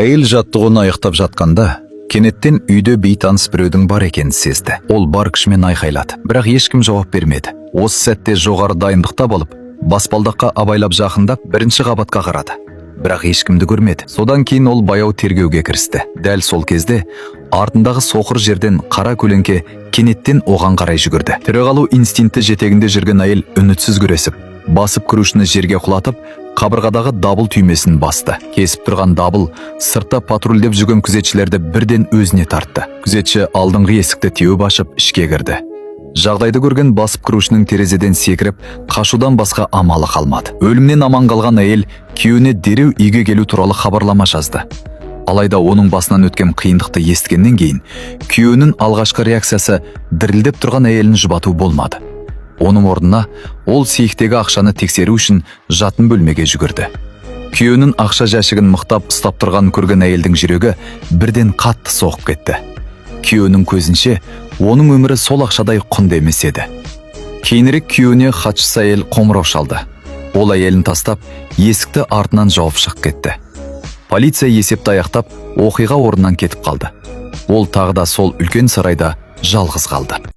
Әйел жаттығуын аяқтап жатқанда, кенеттен үйде бейтаныс біреудің бар екенін сезді. Ол бар күшімен айқайлады, бірақ ешкім жауап бермеді. Осы сәтте жоғары дайындықта болып, баспалдаққа абайлап жақындап, бірінші қабатқа қарады. Бірақ ешкімді көрмеді. Содан кейін ол баяу тергеуге кірісті. Дәл сол кезде артындағы соқыр жерден қара көлеңке кенеттен оған қарай жүгірді. Тірі қалу инстинкті жетегінде жүрген әйел үнсіз күресіп, басып кірушіні жерге құлатып, қабырғадағы дабыл түймесін басты. Кесіп тұрған дабыл сыртта патрульдеп жүрген күзетшілерді бірден өзіне тартты. Күзетші алдыңғы есікті теуіп ашып ішке кірді. Жағдайды көрген басып кірушінің терезеден секіріп, қашудан басқа амалы қалмады. Өлімнен аман қалған әйел күйеуіне дереу үйге келу туралы хабарлама жазды. Алайда оның басынан өткен қиындықты естігеннен кейін, күйеуінің алғашқы реакциясы дірілдеп тұрған әйелін жұбату болмады. Оның орнына ол сейфтегі ақшаны тексеру үшін жатын бөлмеге жүгірді. Күйеуінің ақша жәшігін мықтап ұстап тұрғанын көрген әйелдің жүрегі бірден қатты соғып кетті. Күйеуінің көзінше, оның өмірі сол ақшадай құнды емес еді. Кейінірек күйеуіне хатшысы әйел қоңырау шалды. Ол әйелін тастап, есікті артынан жауып шығып кетті. Полиция есепті аяқтап, оқиға орнынан кетіп қалды. Ол тағы да сол үлкен сарайда жалғыз қалды.